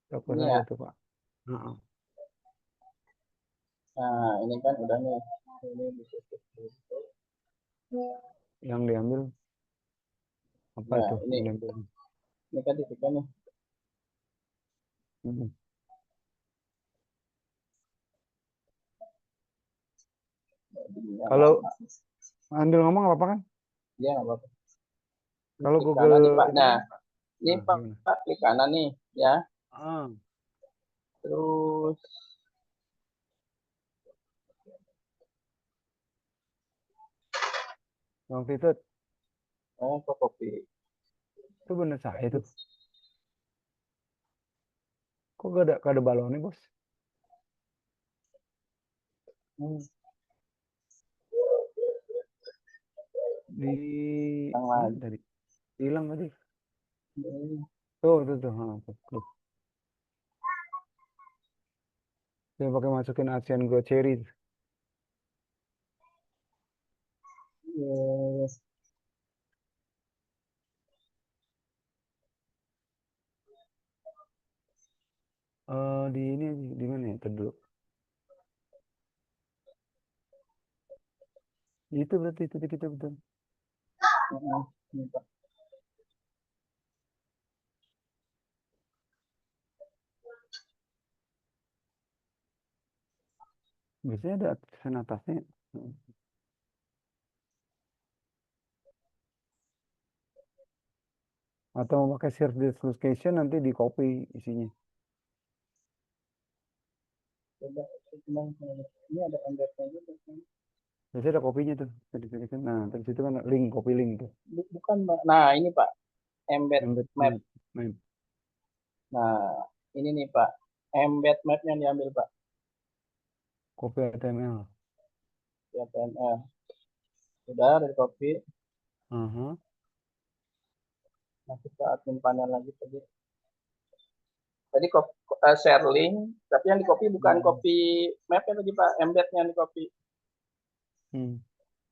toko Ini saya ya. tuh Pak. Heeh. Nah, ini kan udah nih. Ini bisa. Yang diambil apa Nah, itu? ini Yang diambil. ini kan di nih. Mm-mm. Yang Kalau lama. ambil ngomong apa kan? Dia nggak apa-apa. Ini Kalau klik Google kanan nih Pak. ini Nah, kan, ini nah Pak, gimana? klik kanan nih ya. Ah, Terus waktu ke copy. itu bener saya itu. Kok gak ada balonnya bos? Hmm, Di yang mana lagi. tadi? Hilang tadi. Ini, Tuh. Tuh. Saya pakai masukin Asian Go Cherry. yes. Di ini aja, di mana ya? Tadi dulu. Itu berarti itu kita betul. Hmm, ini, Pak. Biasanya ada tulisan atasnya. Atau mau pakai share location nanti di copy isinya. Coba, ini ada embednya juga. Biasanya ada kopinya tuh. Kan. Nah, terus itu kan link, copy link tuh. Bukan, Pak. Nah, ini Pak, embed Embed map. map. Nah, ini nih Pak, embed mapnya diambil Pak, Copy HTML. HTML. Sudah dari copy, Aha. masuk ke admin panel lagi tadi. Tadi share link, tapi yang di copy bukan copy mapnya tadi Pak, embednya di copy.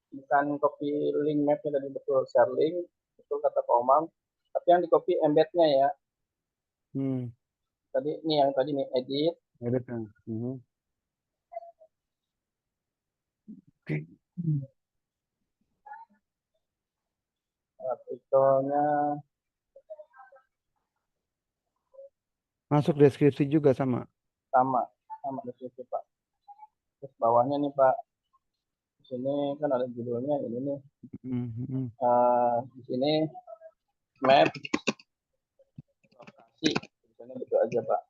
Bukan copy link mapnya tadi, betul share link, betul kata Pak Omang. Tapi yang di copy embednya ya. Tadi nih yang tadi nih edit. Edit kan. Oke. Artikelnya Masuk deskripsi juga sama. sama di situ Pak. Terus bawahnya nih Pak, di sini kan ada judulnya ini nih. Di sini map lokasi, tulisannya gitu aja Pak.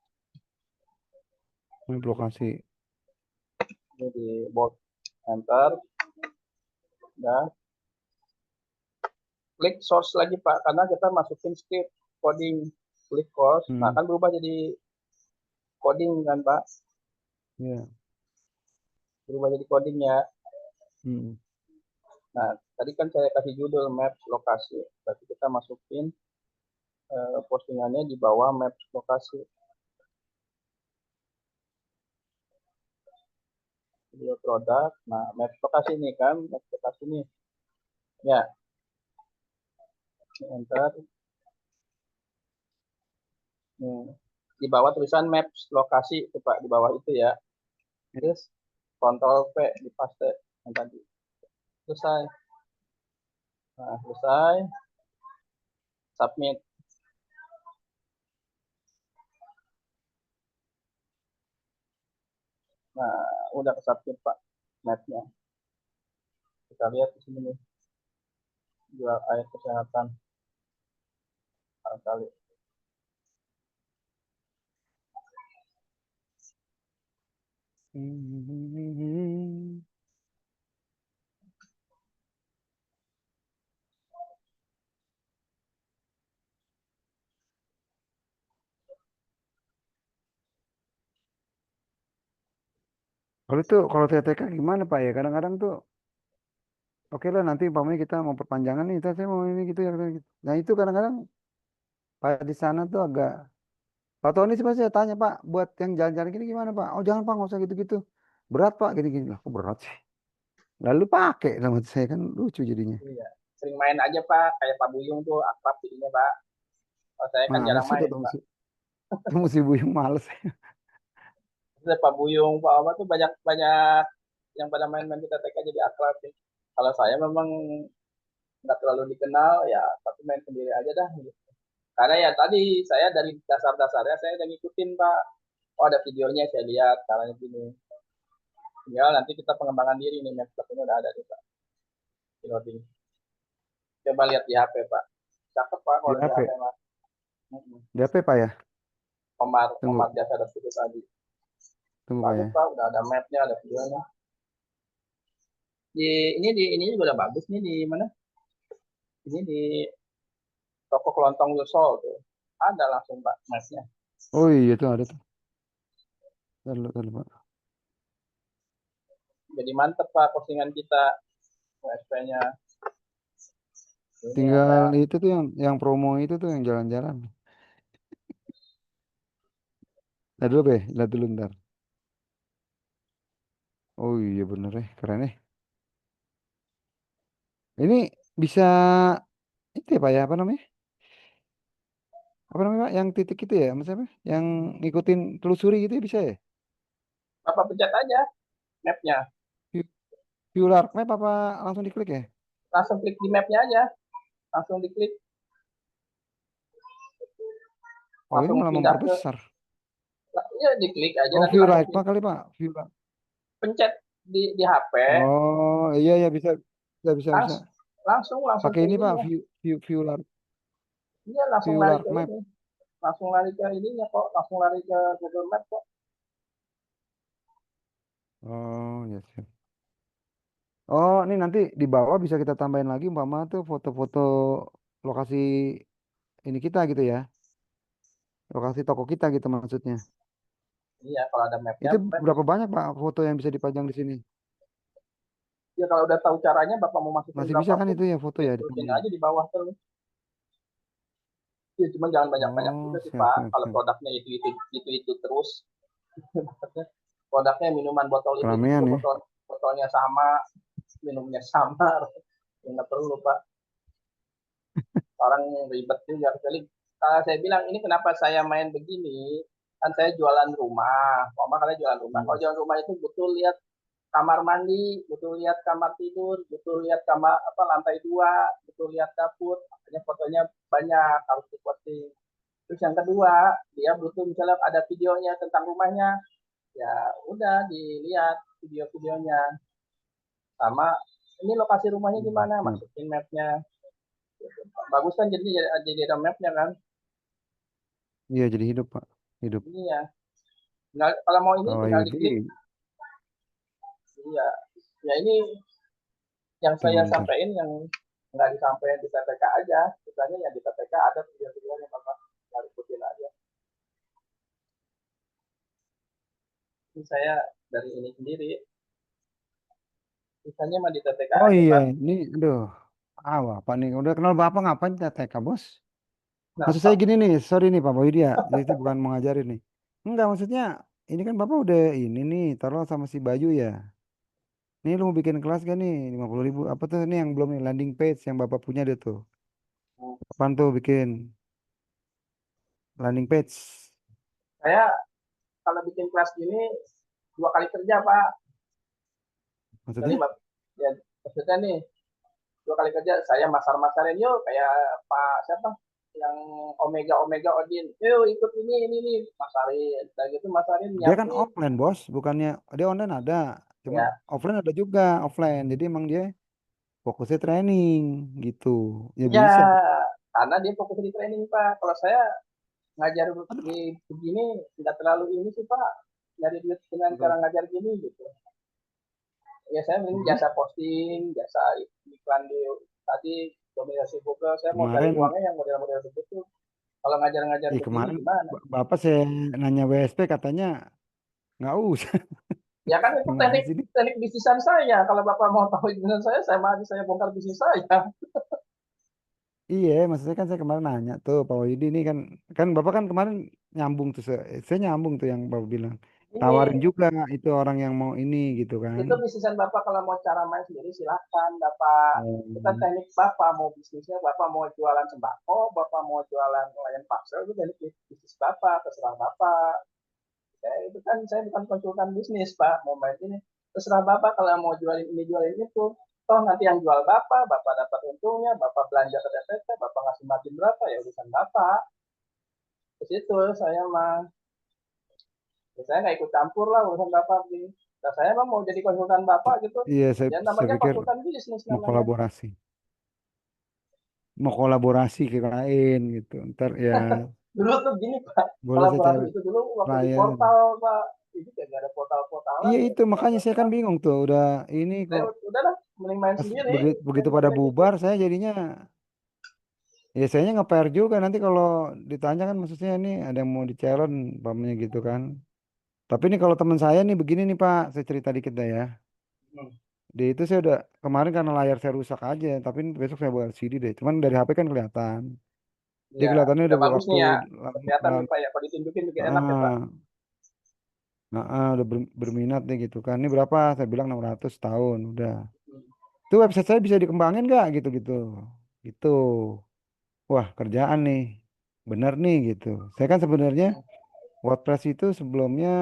Map lokasi. Ini di bold, enter, dan klik source lagi Pak, karena kita masukin script coding, klik course, nah kan berubah jadi coding kan Pak. Iya. Berubah jadi coding ya. Nah, tadi kan saya kasih judul map lokasi, berarti kita masukin postingannya di bawah map lokasi. Video produk, nah map lokasi ini kan, map lokasi ini. Ya, enter. Di bawah tulisan maps lokasi itu Pak, di bawah itu ya. Terus Ctrl V di paste yang tadi. Selesai. Nah, selesai. Submit. Nah, udah ke submit Pak mapnya. Kita lihat di sini nih. Jual air kesehatan. Kali. Kalau TTK gimana Pak ya? Kadang-kadang tuh oke lah nanti umpamanya kita mau perpanjangan nih, saya mau ini gitu ya. Nah itu kadang-kadang Pak di sana tuh agak Pak Tony sih saya tanya Pak, buat yang jalan-jalan gini gimana Pak? Oh jangan Pak, nggak usah gitu-gitu. Berat Pak, gini-gini. Lah, kok berat sih? Lalu pakai sama saya kan lucu jadinya. Iya. Sering main aja Pak, kayak Pak Buyung tuh akrab jadinya Pak. Oh, saya kan Males jarang itu main tuh Pak. Kamu si Buyung males. Terus Pak Buyung, Pak Oma tuh banyak yang pada main-main kita TK jadi akrab sih. Kalau saya memang nggak terlalu dikenal ya, tapi main sendiri aja dah. Gitu. Karena ya tadi saya dari dasar-dasarnya saya udah ngikutin Pak. Oh ada videonya saya lihat caranya gini. Tinggal nanti kita pengembangan diri nih, Netflix-nya udah ada nih Pak. Loading. Coba lihat di HP Pak. Cakep Pak Di kalau di HP. HP Pak. Di HP Pak ya? Omar Tunggu. jasa ada video tadi. Tunggu Pak ya. Bagus Pak, udah ada mapnya, ada videonya. Ini juga udah bagus nih di mana? Ini di toko kelontong Yosol tuh. Ada langsung Pak mapnya. Oh iya tuh ada tuh. Tahu Pak. Jadi mantep Pak postingan kita. USP-nya. Tinggal itu tuh yang promo itu tuh yang jalan-jalan. Lihat dulu Be, lihat dulu ntar. Oh iya bener keren Ini bisa itu ya Pak ya, apa namanya? Apa namanya Pak? Yang titik itu ya, maksudnya apa? Yang ngikutin telusuri gitu ya bisa ya? Bapak pencet aja mapnya. View, view lark map apa langsung diklik ya? Langsung klik di mapnya aja. Langsung diklik. Oh ini Langsung malah pindah ke. memperbesar. Ya diklik aja Oh nanti view langsung right Pak pindah. kali Pak, view right. pencet di HP, Oh, iya ya bisa bisa bisa bisa. langsung langsung Pakai ke ini Pak, ininya. view Iya, langsung lari lark ke map. ini, langsung lari ke ininya kok, langsung lari ke Google Map kok. Oh, ya siap. Oh, ini nanti di bawah bisa kita tambahin lagi umpama tuh foto-foto lokasi ini kita gitu ya. Lokasi toko kita gitu maksudnya. Iya, kalau ada mapnya, Itu map berapa banyak Pak foto yang bisa dipajang di sini? ya kalau udah tahu caranya, Bapak mau masukin Masih bisa kan berapapun, itu ya foto ya ya terusin dipajang? aja di bawah terus. Ya, cuma jangan banyak-banyak juga Oh, sih siap Pak. siap Kalau siap. produknya itu terus, produknya minuman botol itu juga Keramaian ya. botolnya sama, minumnya sama, ya nggak perlu Pak. Orang ribet juga. Kecuali kalau saya bilang ini kenapa saya main begini, kan saya jualan rumah, mama kalian jualan rumah. Kalau Hmm. jualan rumah itu butuh lihat kamar mandi, butuh lihat kamar tidur, butuh lihat kamar apa lantai dua, butuh lihat dapur, makanya fotonya banyak harus diposting. Terus yang kedua, dia butuh misalnya ada videonya tentang rumahnya, ya udah dilihat video-videonya. Sama ini lokasi rumahnya Hmm, gimana, siap. masukin mapnya. Bagus kan jadi ada mapnya kan. Iya jadi hidup Pak. Hidup. Ini ya, kalau mau ini Oh, tinggal diklik. Yudi Iya, ya ini yang saya pinter. sampaikan yang nggak disampaikan di PPK aja. Misalnya yang di PPK ada video-videonya Bapak, tinggal ikutin aja. Ini saya dari ini sendiri, misalnya mah di PPK Oh aja iya, Pak. ini aduh. Ah, Bapak nih udah kenal Bapak ngapain TTK, Bos? Nah, Maksud saya Pak, gini nih, sorry nih Pak Boydi ya. Jadi itu bukan mau ngajarin nih. Enggak, maksudnya ini kan Bapak udah ini nih, taruh sama si Bayu ya. Nih lu mau bikin kelas kan nih, 50.000. Apa tuh ini yang belum nih, landing page yang Bapak punya deh tuh. Apaan tuh bikin landing page? saya kalau bikin kelas gini 2 kali kerja Pak. Kali Maksudnya? Bapak, ya maksudnya nih 2 kali kerja saya masar-masarin yuk kayak Pak siapa yang Omega Omega Odin, yuk ikut ini nih masarin, dan gitu masarin Dia kan nyiapin offline, Bos. Bukannya dia online ada. Cuman ya. offline ada juga, offline. Jadi emang dia fokusnya training gitu. Ya Ya, bisa. karena dia fokus di training Pak. Kalau saya ngajar di begini tidak terlalu ini sih Pak, nyari duit dengan cara Aduh. ngajar gini gitu. Ya saya mending Jadi jasa posting, jasa iklan di tadi dominasi Google. Saya mau cari kemarin, uangnya yang model-model begitu. Kalau ngajar-ngajar begini kemarin gimana? Bapak saya nanya WSP katanya nggak usah. Ya kan itu Gimana teknik sih ini? teknik bisnisan saya. Kalau Bapak mau tahu bisnisan saya mah saya bongkar bisnis saya. Iya, maksudnya kan saya kemarin nanya tuh Pak Widi ini kan, kan Bapak kan kemarin nyambung tuh, saya nyambung tuh yang Bapak bilang. Ini Tawarin juga itu orang yang mau ini gitu kan. itu bisnisan Bapak kalau mau cara main sendiri silahkan Bapak. Kita Hmm. teknik Bapak mau bisnisnya, Bapak mau jualan sembako, Bapak mau jualan layan parcel, itu teknik bisnis Bapak, terserah Bapak. Ya, itu kan saya bukan konsultan bisnis Pak, mau main ini. Terserah Bapak kalau mau jualin ini jualin itu. Toh nanti yang jual Bapak, Bapak dapat untungnya, Bapak belanja ke TTT, Bapak ngasih margin berapa ya urusan Bapak. Ke situ saya mah, ya, saya nggak ikut campur lah urusan Bapak ini. Nah, saya mah mau jadi konsultan Bapak gitu. Iya, Ya saya namanya pikir konsultan bisnis mau namanya. kolaborasi. Mau kolaborasi kirain gitu. Ntar ya Dulu tuh gini Pak, boleh saya kolaborasi cari itu dulu waktu di klien. portal Pak. Ini kayak gak ada portal-portalan Iya ya. itu makanya saya kan bingung tuh udah ini Saya kok udahlah, mending main pas sendiri. Saya begitu pada modelnya gitu. bubar saya jadinya ya sayanya nge-PR juga nanti kalau ditanya kan maksudnya ini ada yang mau di-challenge umpamanya gitu kan. Tapi ini kalau teman saya nih begini nih Pak, saya cerita dikit dah ya. Hmm. Di itu saya udah kemarin karena layar saya rusak aja, tapi besok saya bawa CD deh. Cuman dari HP kan kelihatan. Dia Ya, kelihatannya udah udah bagus waktu nih ya. lama, Kelihatan nih lama, Pak ya, kalau ditunjukin juga enak ya Pak. ah, udah berminat nih gitu kan. Ini berapa? Saya bilang 600 tahun udah. Hmm. Itu website saya bisa dikembangin nggak gitu-gitu. Gitu. Wah, kerjaan nih. Bener nih gitu. Saya kan sebenarnya WordPress itu sebelumnya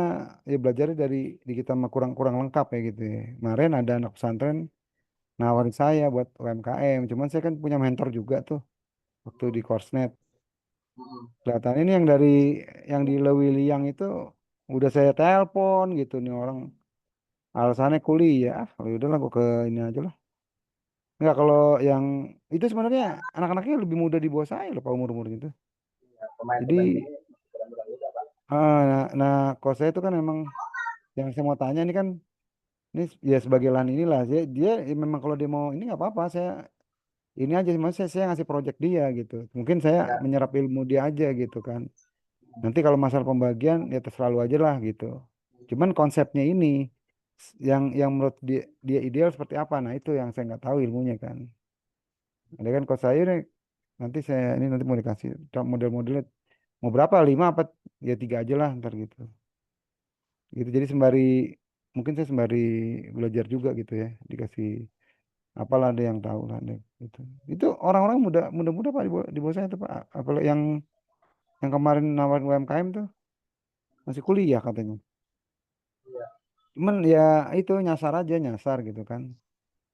ya belajar dari di kita mah kurang-kurang lengkap ya gitu ya. Kemarin ada anak pesantren nawarin saya buat UMKM. Cuman saya kan punya mentor juga tuh waktu di Korsnet. Hmm. Kelihatan ini yang dari yang di Lewiliang itu udah saya telepon gitu nih orang. alasannya kuliah. Oh, ya udahlah, gue ke ini aja lah. Enggak, kalau yang itu sebenarnya anak-anaknya lebih muda di bawah saya loh, Pak, umur-umur itu. Ya, pemain-pemain Jadi, ini mudah-mudahan juga Pak. nah, kalau saya itu kan memang yang saya mau tanya ini kan, ini ya sebagai lahan inilah, dia ya memang kalau dia mau ini nggak apa-apa, saya ini aja, maksudnya saya ngasih project dia gitu. Mungkin saya Ya, menyerap ilmu dia aja gitu kan. Nanti kalau masalah pembagian ya terserah lu aja lah gitu. Cuman konsepnya ini yang menurut dia ideal seperti apa? Nah itu yang saya nggak tahu ilmunya kan. Ada kan kalau saya nih, nanti saya ini nanti mau dikasih model-modelnya mau berapa? 5 apa ya 3 aja lah ntar gitu. Gitu jadi sembari mungkin saya sembari belajar juga gitu ya, dikasih apalah ada yang tahu lah ada gitu. Itu orang-orang muda-muda Pak di bawah saya tuh Pak. Apalagi yang kemarin nawarin UMKM tuh masih kuliah katanya. iya. Cuman ya itu nyasar aja nyasar gitu kan.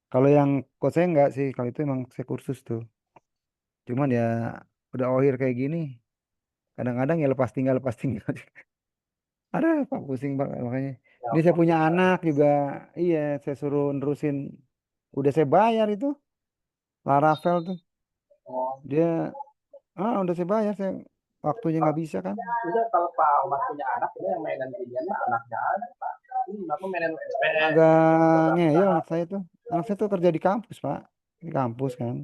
Kalau yang kok saya enggak sih, kalau itu emang saya kursus tuh. Cuman ya udah akhir kayak gini, kadang-kadang ya lepas tinggal. Ada Pak pusing Pak makanya. Ya, Ini saya waktu punya saya. anak juga, iya saya suruh nerusin. Udah saya bayar itu Laravel tuh. Oh, Dia udah saya bayar, saya waktunya Pak, nggak bisa kan. udah kalau Pak Omar punya anak ini yang mainan ginian mah anaknya aja Pak. Ini aku mainan SPS, Agak program ngeyel usaha, anak saya tuh. Anak saya tuh kerja di kampus Pak, di kampus kan.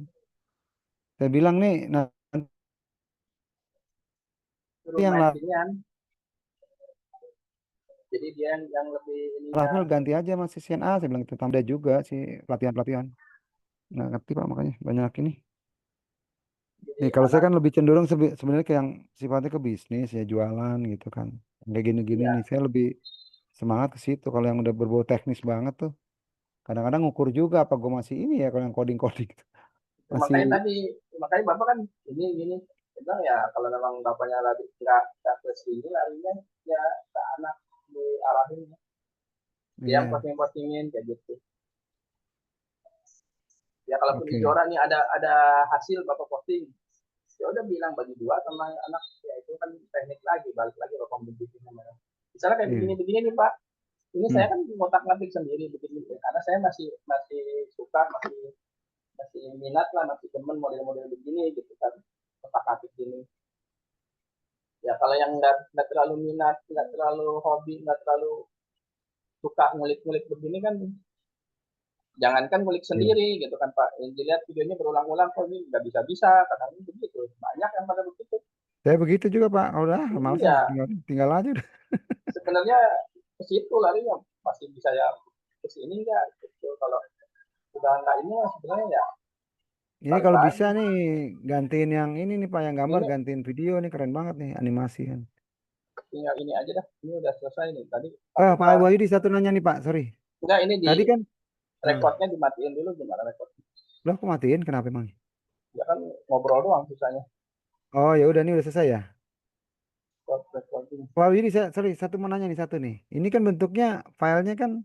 Saya bilang nih, nanti suruh yang main ginian. Jadi dia yang lebih ininya. Laravel ganti aja sama si CNA, saya bilang itu tambah juga sih pelatihan-pelatihan. Nggak ngerti Pak makanya banyak ini. Jadi Nih kalau saya anak kan lebih cenderung sebenarnya ke yang sifatnya ke bisnis ya jualan gitu kan. Kayak gini-gini ya, nih saya lebih semangat ke situ. Kalau yang udah berbau teknis banget tuh kadang-kadang ngukur juga apa gue masih ini ya kalau yang coding-coding gitu. Masih makanya tadi makanya Bapak kan ini gini bilang ya kalau memang Bapaknya lagi nggak ke sini larinya ya ke anak diarahin dia yang iya posting-postingin kayak gitu. Ya kalaupun di oke. Jora nih ada hasil Bapak posting, ya udah bilang bagi dua sama anak ya itu kan teknik lagi balik lagi Bapak bikin namanya. Misalnya kayak Iya. begini-begini nih Pak, ini saya Hmm. kan ngotak ngatik sendiri begini ya, karena saya masih masih suka masih masih minat lah masih temen model-model begini gitu kan ngotak ngatik gini. Ya kalau yang nggak terlalu minat nggak terlalu hobi nggak terlalu suka ngulik-ngulik begini kan jangankan ngulik Iya. sendiri gitu kan Pak yang dilihat videonya berulang-ulang kok ini nggak bisa-bisa kadang begitu banyak yang pada begitu. Saya begitu juga Pak. Oh, udah males Iya ah, tinggal aja udah. sebenarnya ke situ larinya masih bisa ya ke sini enggak gitu kalau udah enggak ini sebenarnya ya Ini balik kalau bisa lagi nih gantiin yang ini nih Pak yang gambar ini gantiin video nih keren banget nih animasi kan. tinggal ini aja dah ini udah selesai nih tadi Oh, tapi Pak Pak Wahyudi satu nanya nih Pak, sorry. enggak ini di Tadi kan, nah, rekodnya dimatiin dulu gimana rekod loh aku matiin kenapa emang? ya kan ngobrol doang susahnya Oh ya udah nih udah selesai ya. rekod recording Pak Wahyudi saya sorry satu mau nanya nih satu nih. Ini kan bentuknya filenya kan